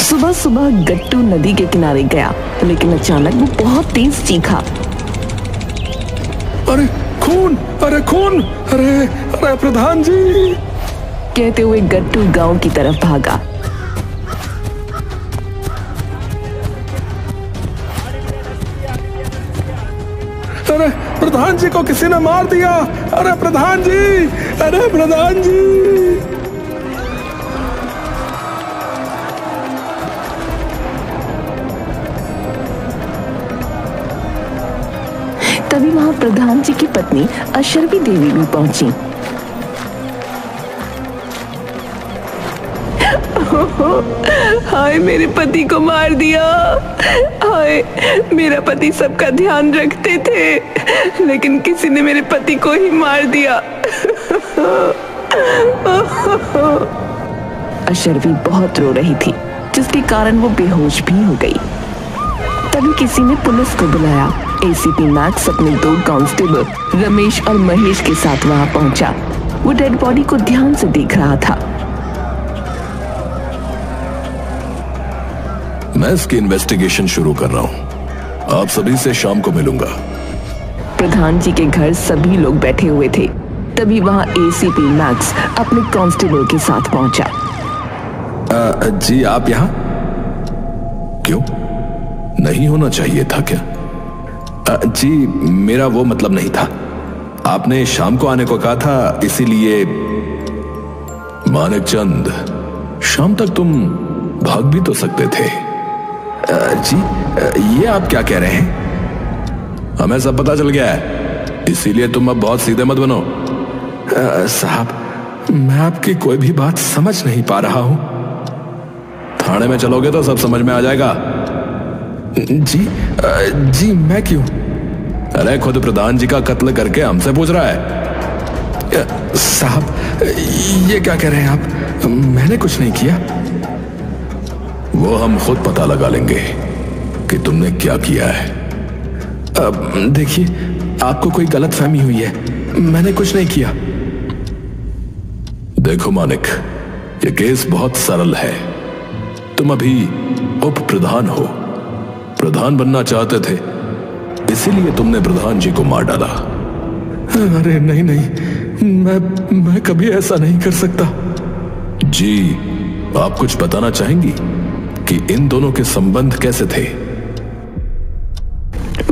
सुबह सुबह गट्टू नदी के किनारे गया, लेकिन अचानक वो बहुत तेज चीखा। अरे खून, अरे खून, अरे अरे प्रधान जी। कहते हुए गट्टू गांव की तरफ भागा। अरे प्रधान जी को किसी ने मार दिया। अरे प्रधान जी, अरे प्रधान जी। तभी वहां प्रधान जी की पत्नी अशर्वी देवी भी पहुंची। हाय, मेरे पति को मार दिया। हाय, मेरा पति सबका ध्यान रखते थे, लेकिन किसी ने मेरे पति को ही मार दिया। अशर्वी बहुत रो रही थी, जिसके कारण वो बेहोश भी हो गई। तभी किसी ने पुलिस को बुलाया। एसीपी मैक्स अपने 2 कांस्टेबल रमेश और महेश के साथ वहां पहुंचा। वो डेड बॉडी को ध्यान से देख रहा था। मैं इसकी इन्वेस्टिगेशन शुरू कर रहा हूं। आप सभी से शाम को मिलूंगा। प्रधान जी के घर सभी लोग बैठे हुए थे। तभी वहां एसीपी मैक्स अपने कांस्टेबल के साथ पहुंचा। जी आप यहाँ क्यों? नहीं होना चाहिए था क्या? जी मेरा वो मतलब नहीं था। आपने शाम को आने को कहा था, इसीलिए। मानिकचंद, शाम तक तुम भाग भी तो सकते थे। जी ये आप क्या कह रहे हैं? हमें सब पता चल गया है, इसीलिए तुम अब बहुत सीधे मत बनो। साहब, मैं आपकी कोई भी बात समझ नहीं पा रहा हूं। थाने में चलोगे तो सब समझ में आ जाएगा। जी मैं क्यों? अरे खुद प्रधान जी का कत्ल करके हमसे पूछ रहा है। साहब ये क्या कह रहे हैं आप? मैंने कुछ नहीं किया। वो हम खुद पता लगा लेंगे कि तुमने क्या किया है। देखिए, आपको कोई गलतफहमी हुई है, मैंने कुछ नहीं किया। देखो मानिक, ये केस बहुत सरल है। तुम अभी उप प्रधान हो, प्रधान बनना चाहते थे, इसीलिए तुमने प्रधान जी को मार डाला। अरे नहीं नहीं, मैं कभी ऐसा नहीं कर सकता। जी आप कुछ बताना चाहेंगी कि इन दोनों के संबंध कैसे थे?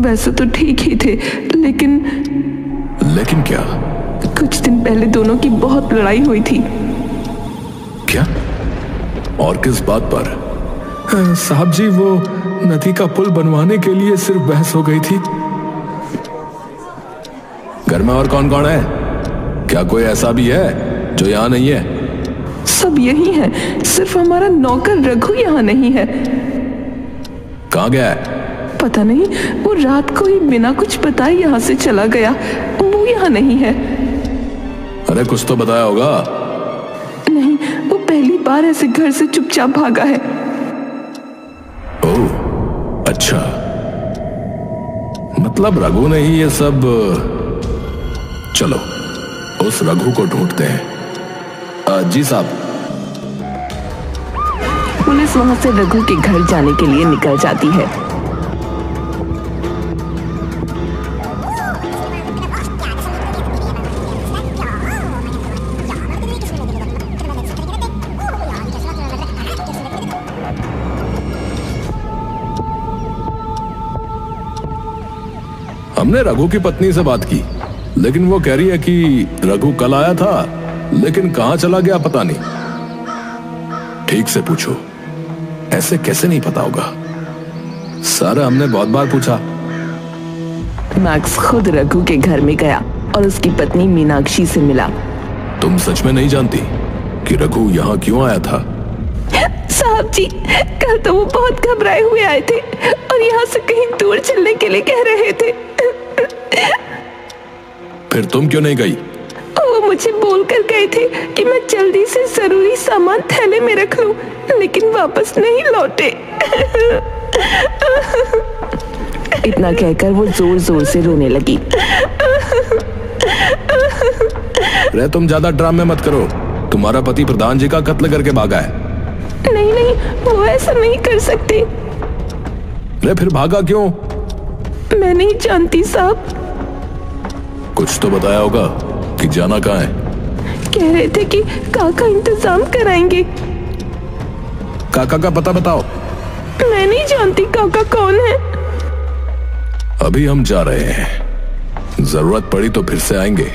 वैसे तो ठीक ही थे, लेकिन क्या? कुछ दिन पहले दोनों की बहुत लड़ाई हुई थी। क्या? और किस बात पर? साहब जी, वो नदी का पुल बनवाने के लिए सिर्फ बहस हो गई थी। घर में और कौन कौन है? क्या कोई ऐसा भी है जो यहाँ नहीं है? सब यही है, सिर्फ हमारा नौकर रघु यहाँ नहीं है। कहाँ गया है? पता नहीं, वो रात को ही बिना कुछ बताए यहाँ से चला गया। वो यहाँ नहीं है। अरे कुछ तो बताया होगा। नहीं, वो पहली बार ऐसे घर से चुपचाप भागा है। ओह अच्छा, मतलब रघु ने ही ये सब। चलो उस रघु को ढूंढते हैं। जी साहब। पुलिस वहां से रघु के घर जाने के लिए निकल जाती है। हमने रघु की पत्नी से बात की, लेकिन वो कह रही है कि रघु कल आया था, लेकिन कहां चला गया पता नहीं। ठीक से पूछो, ऐसे कैसे नहीं पता होगा? सर हमने बहुत बार पूछा। मैक्स खुद रघु के घर में गया और उसकी पत्नी मीनाक्षी से मिला। तुम सच में नहीं जानती कि रघु यहाँ क्यों आया था? साहब जी, कल तो वो बहुत घबराए हुए आए थे और यहाँ से कहीं दूर चलने के लिए कह रहे थे। फिर तुम क्यों नहीं गई? वो मुझे बोलकर गए थे कि मैं जल्दी से जरूरी सामान थैले में रख लूं, लेकिन वापस नहीं लौटे। इतना कहकर वो जोर जोर से रोने लगी। अरे तुम ज्यादा ड्रामे मत करो, तुम्हारा पति प्रधान जी का कत्ल करके भागा है। नहीं नहीं, वो ऐसा नहीं कर सकते। ले फिर भागा क्यों? मैं नहीं जानती साहब। कुछ तो बताया होगा कि जाना कहाँ है। कह रहे थे कि काका इंतजाम कराएंगे। काका का पता बताओ। मैं नहीं जानती काका कौन है। अभी हम जा रहे हैं, जरूरत पड़ी तो फिर से आएंगे।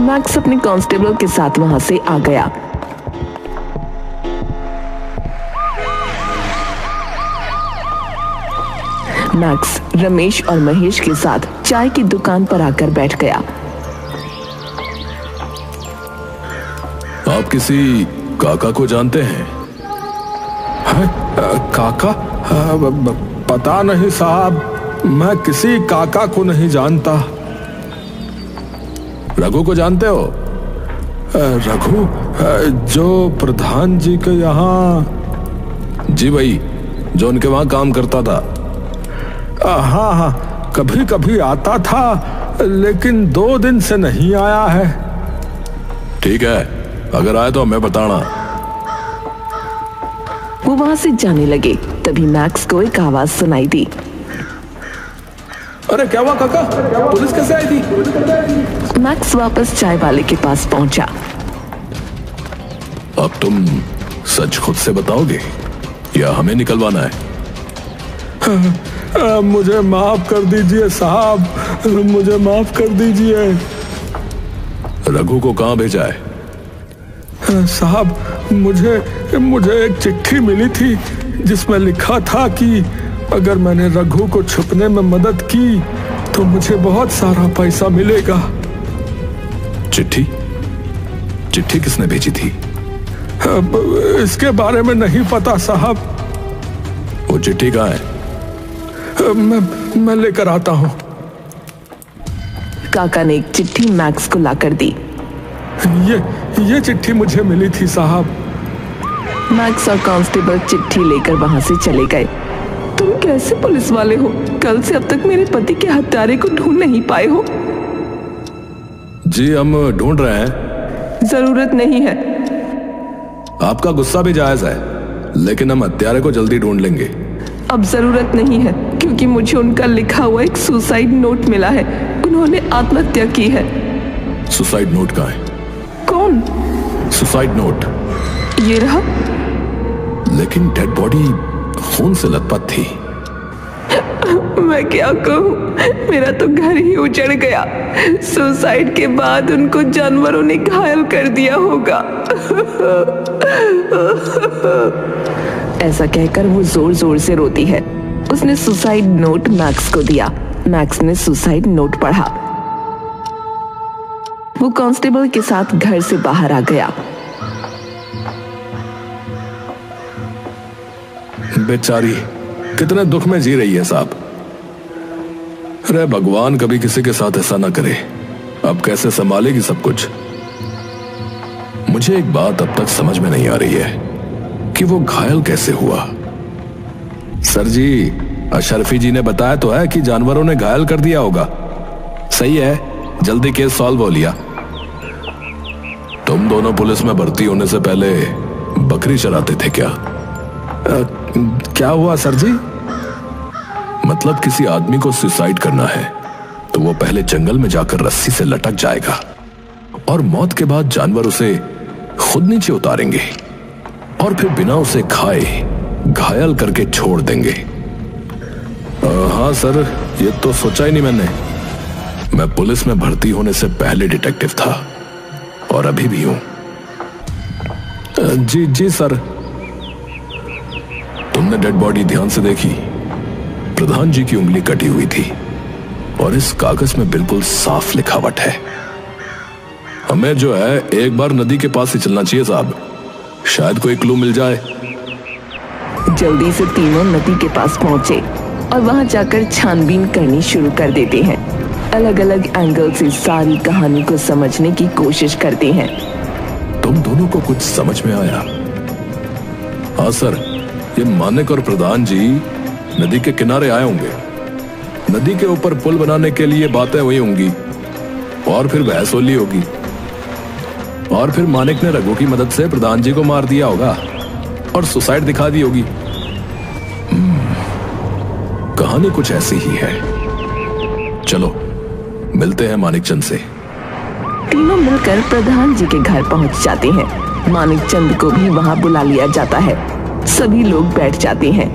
मैक्स अपने कांस्टेबल के साथ वहां से आ गया। मैक्स रमेश और महेश के साथ चाय की दुकान पर आकर बैठ गया। आप किसी काका को जानते हैं? काका? पता नहीं साहब, मैं किसी काका को नहीं जानता। रघु को जानते हो? रघु जो प्रधान जी के यहाँ? जी वही, जो उनके वहां काम करता था। हाँ हाँ, कभी कभी आता था, लेकिन 2 दिन से नहीं आया है। ठीक है, अगर आए तो हमें बताना। वो वहां से जाने लगे, तभी मैक्स को एक आवाज सुनाई दी। अरे क्या हुआ काका? पुलिस कैसे आई थी? मैक्स वापस चाय वाले के पास पहुंचा। अब तुम सच खुद से बताओगे या हमें निकलवाना है? मुझे माफ कर दीजिए साहब, मुझे माफ कर दीजिए। रघु को कहां भेजा है? साहब, मुझे एक चिट्ठी मिली थी जिसमें लिखा था कि अगर मैंने रघु को छुपने में मदद की तो मुझे बहुत सारा पैसा मिलेगा। चिट्ठी? चिट्ठी किसने भेजी थी? अब इसके बारे में नहीं पता साहब। वो चिट्ठी कहाँ है? मैं लेकर आता हूँ। काका ने एक चिट्ठी मैक्स को लाकर दी। ये चिट्ठी मुझे मिली थी साहब। मैक्स और कांस्टेबल चिट्ठी लेकर वहां से चले गए। तुम कैसे पुलिस वाले हो? कल से अब तक मेरे पति के हत्यारे को ढूंढ नहीं पाए हो? जी हम ढूंढ रहे हैं। जरूरत नहीं है। आपका गुस्सा भी जायज है, लेकिन हम हत्यारे को जल्दी ढूंढ लेंगे। अब जरूरत नहीं है, क्योंकि मुझे उनका लिखा हुआ एक सुसाइड नोट मिला है। उन्होंने आत्महत्या की है। सुसाइड नोट कहाँ है? कौन? Suicide note? ये रहा। लेकिन डेड बॉडी खून से लथपथ थी। मैं क्या कहूँ, मेरा तो घर ही उजड़ गया। सुसाइड के बाद उनको जानवरों ने घायल कर दिया होगा। ऐसा कहकर वो जोर जोर से रोती है। उसने सुसाइड नोट मैक्स को दिया। मैक्स ने सुसाइड नोट पढ़ा। वो कांस्टेबल के साथ घर से बाहर आ गया। बेचारी कितने दुख में जी रही है साहब। अरे भगवान कभी किसी के साथ ऐसा ना करे। अब कैसे संभालेगी सब कुछ? मुझे एक बात अब तक समझ में नहीं आ रही है कि वो घायल कैसे हुआ। सर जी, अशरफी जी ने बताया तो है कि जानवरों ने घायल कर दिया होगा। सही है, जल्दी केस सॉल्व हो लिया। तुम दोनों पुलिस में भर्ती होने से पहले बकरी चराते थे क्या? क्या हुआ सर जी? मतलब किसी आदमी को सुसाइड करना है तो वो पहले जंगल में जाकर रस्सी से लटक जाएगा और मौत के बाद जानवर उसे खुद नीचे उतारेंगे और फिर बिना उसे खाए घायल करके छोड़ देंगे। हाँ सर, ये तो सोचा ही नहीं मैंने। मैं पुलिस में भर्ती होने से पहले डिटेक्टिव था और अभी भी हूं। जी सर। तुमने डेड बॉडी ध्यान से देखी? प्रधान जी की उंगली कटी हुई थी और इस कागज में बिल्कुल साफ लिखावट है। हमें जो है एक बार नदी के पास ही चलना चाहिए साहब, शायद कोई क्लू मिल जाए। जल्दी से तीनों नदी के पास पहुंचे और वहां जाकर छानबीन करनी शुरू कर देते हैं। अलग अलग एंगल से सारी कहानी को समझने की कोशिश करते हैं। तुम दोनों को कुछ समझ में आया? हाँ सर, ये मानिक और प्रधान जी नदी के किनारे आए होंगे। नदी के ऊपर पुल बनाने के लिए बातें हुई होंगी और फिर बहस होली होगी और फिर मानिक ने रघु की मदद से प्रधान जी को मार दिया होगा। और सुसाइड दिखा दी होगी। कहानी कुछ ऐसी ही है। चलो मिलते हैं मानिकचंद से। तीनों मिलकर प्रधान जी के घर पहुंच जाते हैं। मानिकचंद को भी वहां बुला लिया जाता है। सभी लोग बैठ जाते हैं।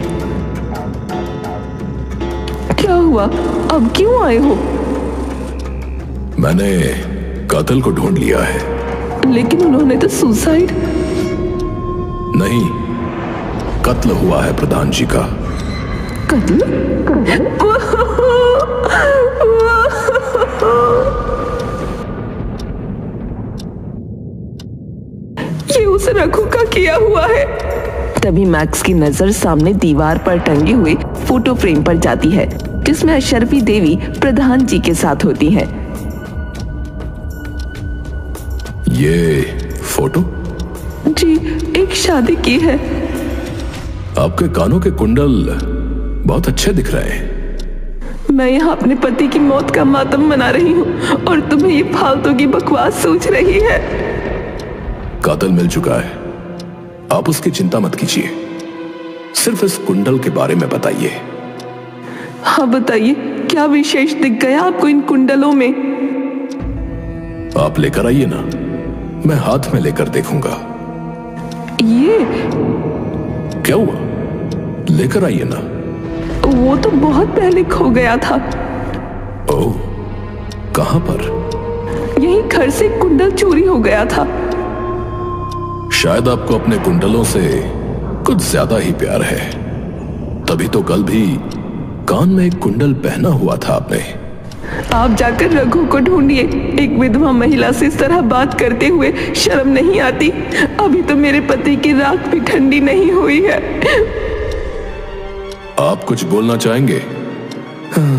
क्या हुआ, अब क्यों आए हो? मैंने कातिल को ढूंढ लिया है। लेकिन उन्होंने तो सुसाइड। नहीं, कत्ल हुआ है प्रधान जी का। कत्ल? ये उस रघु का किया हुआ है। तभी मैक्स की नजर सामने दीवार पर टंगे हुए फोटो फ्रेम पर जाती है, जिसमें अशरफी देवी प्रधान जी के साथ होती हैं। ये फोटो? जी, एक शादी की है। आपके कानों के कुंडल बहुत अच्छे दिख रहे हैं। मैं यहाँ अपने पति की मौत का मातम मना रही हूँ और तुम्हें ये फालतू की बकवास सोच रही है। कातिल मिल चुका है, आप उसकी चिंता मत कीजिए। सिर्फ इस कुंडल के बारे में बताइए। हाँ बताइए, क्या विशेष दिख गया आपको इन कुंडलों में? आप लेकर आइए ना, मैं हाथ में लेकर देखूंगा। ये क्या हुआ, लेकर आइए ना। वो तो बहुत पहले खो गया था। ओह, कहां पर? यही घर से कुंडल चोरी हो गया था। शायद आपको अपने कुंडलों से कुछ ज्यादा ही प्यार है, तभी तो कल भी कान में एक कुंडल पहना हुआ था आपने। आप जाकर रघु को ढूंढिए। एक विधवा महिला से इस तरह बात करते हुए शर्म नहीं आती? अभी तो मेरे पति की राख भी ठंडी नहीं हुई है। आप कुछ बोलना चाहेंगे?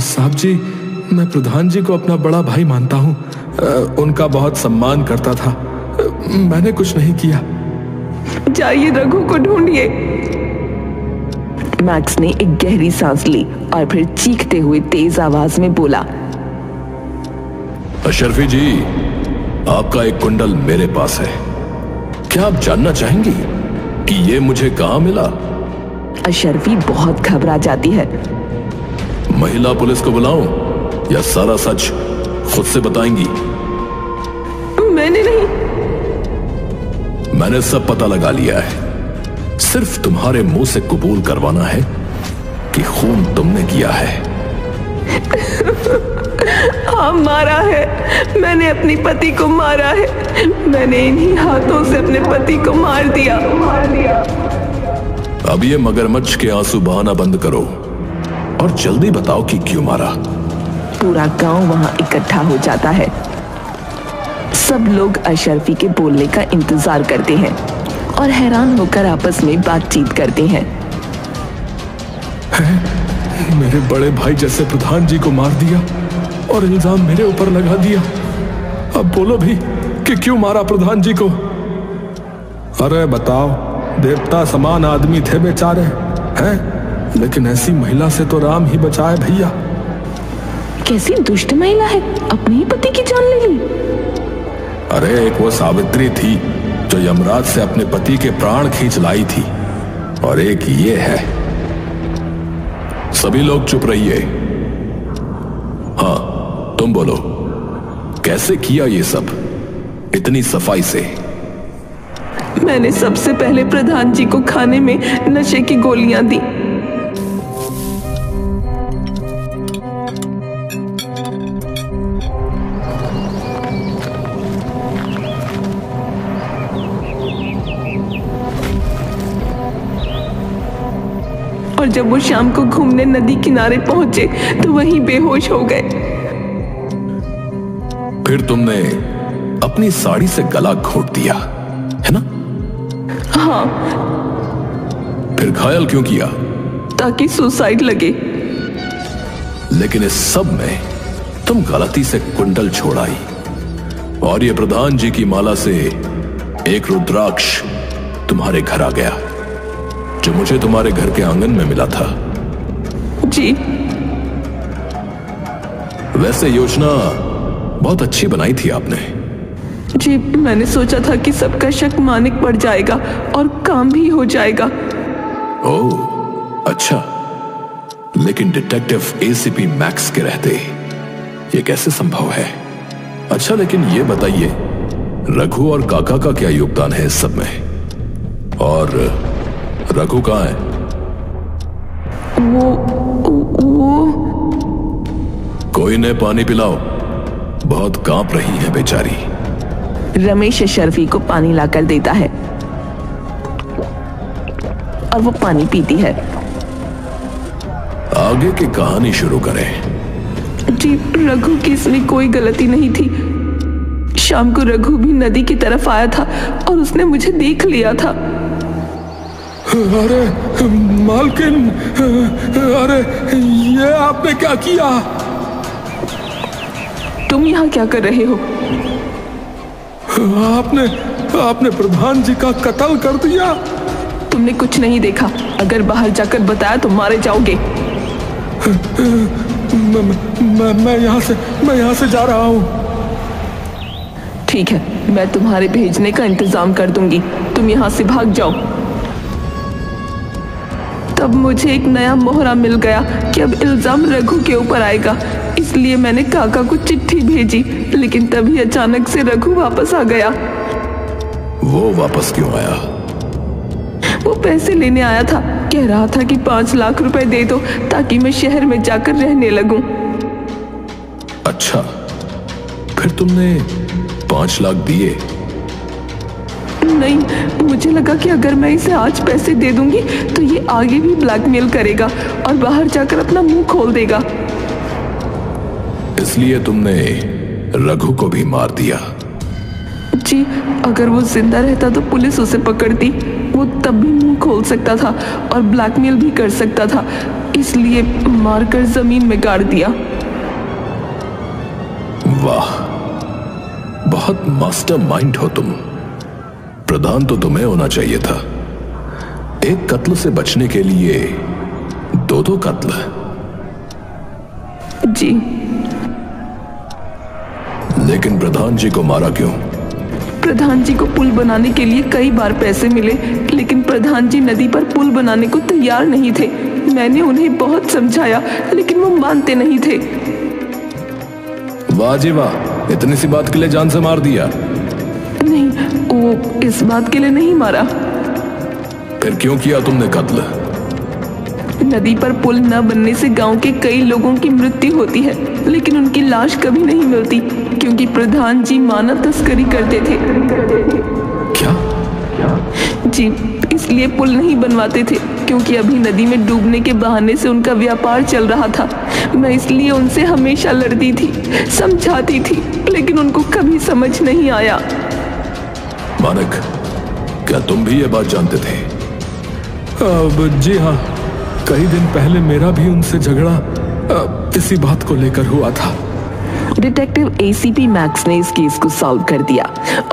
साहब जी, मैं प्रधान जी को अपना बड़ा भाई मानता हूँ। उनका बहुत सम्मान करता था। मैंने कुछ नहीं किया। जाइए रघु को ढूंढिए। मैक्स ने एक गहरी सांस ली और फिर चीखते हुए तेज आवाज में बोला, अशरफी जी, आपका एक कुंडल मेरे पास है। क्या आप जानना चाहेंगी कि ये मुझे कहां मिला? अशरफी बहुत घबरा जाती है। महिला पुलिस को बुलाऊं या सारा सच खुद से बताएंगी? मैंने नहीं। मैंने सब पता लगा लिया है। सिर्फ तुम्हारे मुंह से कबूल करवाना है कि खून तुमने किया है। हाँ, मारा है। मैंने अपने पति को मारा है। मैंने इन्हीं हाथों से अपने पति को मार दिया। अब ये मगरमच्छ के आंसू बहाना बंद करो और जल्दी बताओ कि क्यों मारा। पूरा गांव वहां इकट्ठा हो जाता है। सब लोग अशरफी के बोलने का इंतजार करते हैं और हैरान होकर आपस में बातचीत करते हैं। मेरे बड़े भाई जैसे प्रधान जी को मार दिया और इल्जाम मेरे ऊपर लगा दिया। अब बोलो भी कि क्यों मारा प्रधान जी को? अरे बताओ, देवता समान आदमी थे बेचारे हैं, लेकिन ऐसी महिला से तो राम ही बचाए भैया। कैसी दुष्ट महिला है, अपने ही पति की जान ले ली। अरे एक वो सावित्री थी जो यमराज से अपने पति के प्राण खींच लाई थी, और एक ये है। सभी लोग चुप रहिए। हाँ, तुम बोलो, कैसे किया ये सब इतनी सफाई से? मैंने सबसे पहले प्रधान जी को खाने में नशे की गोलियां दी। और जब वो शाम को घूमने नदी किनारे पहुंचे तो वहीं बेहोश हो गए। फिर तुमने अपनी साड़ी से गला घोट दिया, है ना? हाँ। फिर घायल क्यों किया? ताकि सुसाइड लगे। लेकिन इस सब में तुम गलती से कुंडल छोड़ आई, और ये प्रधान जी की माला से एक रुद्राक्ष तुम्हारे घर आ गया, जो मुझे तुम्हारे घर के आंगन में मिला था। जी। वैसे योजना बहुत अच्छी बनाई थी आपने। जी, मैंने सोचा था कि सबका शक मानिक पड़ जाएगा और काम भी हो जाएगा। ओह, अच्छा। लेकिन डिटेक्टिव एसीपी मैक्स के रहते ये कैसे संभव है? अच्छा, लेकिन ये बताइए, रघु और काका का क्या योगदान है इस सब में? और रघु कहाँ है? वो कोई ने पानी पिलाओ, बहुत कांप रही है बेचारी। रमेश शर्फी को पानी लाकर देता है और वो पानी पीती है। आगे की कहानी शुरू करें। जी, रघु की इसमें कोई गलती नहीं थी। शाम को रघु भी नदी की तरफ आया था और उसने मुझे देख लिया था। अरे मालकिन, अरे ये आपने क्या किया? तुम यहाँ क्या कर रहे हो? आपने प्रधान जी का कत्ल कर दिया। तुमने कुछ नहीं देखा। अगर बाहर जाकर बताया तो मारे जाओगे। मैं यहाँ से जा रहा हूँ। ठीक है, मैं तुम्हारे भेजने का इंतजाम कर दूंगी। तुम यहाँ से भाग जाओ। तब मुझे एक नया मोहरा मिल गया कि अब इल्जाम रघु के ऊपर आएगा, इसलिए मैंने काका को चिट्ठी भेजी। लेकिन तभी अचानक से रघु वापस आ गया। वो वापस क्यों आया? वो पैसे लेने आया था। कह रहा था कि 5 लाख रुपए दे दो ताकि मैं शहर में जाकर रहने लगूं। अच्छा, फिर तुमने 5 लाख दिए? नहीं, मुझे लगा कि अगर मैं इसे आज पैसे दे दूंगी तो ये आगे भी ब्लैकमेल करेगा और बाहर जाकर अपना मुंह खोल देगा। इसलिए तुमने रघु को भी मार दिया? जी, अगर वो जिंदा रहता तो पुलिस उसे पकड़ती। वो तब भी मुंह खोल सकता था और ब्लैकमेल भी कर सकता था, इसलिए मारकर जमीन में गाड़ दिया। वाह, बहुत मास्टरमाइंड हो तुम। प्रधान तो तुम्हें होना चाहिए था। एक कत्ल से बचने के लिए 2 कत्ल। जी, लेकिन प्रधान जी को मारा क्यों? प्रधान जी को पुल बनाने के लिए कई बार पैसे मिले, लेकिन प्रधान जी नदी पर पुल बनाने को तैयार नहीं थे। मैंने उन्हें बहुत समझाया, लेकिन वो मानते नहीं थे। वाह जी वाह, इतनी सी बात के लिए जान से मार दिया? नहीं, वो इस बात के लिए नहीं मारा। फिर क्यों किया तुमने कत्ल? नदी पर पुल न बनने से गांव के कई लोगों की मृत्यु होती है, लेकिन उनकी लाश कभी नहीं मिलती, क्योंकि प्रधान जी मानव तस्करी करते थे। क्या? जी, इसलिए पुल नहीं बनवाते थे, क्योंकि अभी नदी में डूबने के बहाने से उनका व्यापार चल रहा था। मैं इसलिए उनसे हमेशा लड़ती थी, समझाती थी, लेकिन उनको कभी समझ नहीं आया। मानक, क्या तुम भी ये बात जानते थे? जी हाँ, कई दिन पहले मेरा भी उनसे झगड़ा इसी बात को लेकर हुआ था। डिटेक्टिव एसीपी मैक्स ने इस केस को सॉल्व कर दिया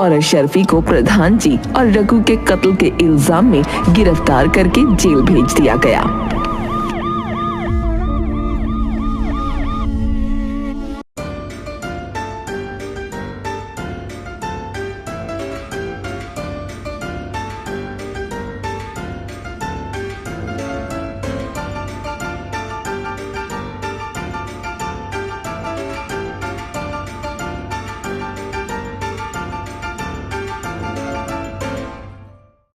और अशरफी को प्रधान जी और रघु के कत्ल के इल्जाम में गिरफ्तार करके जेल भेज दिया गया।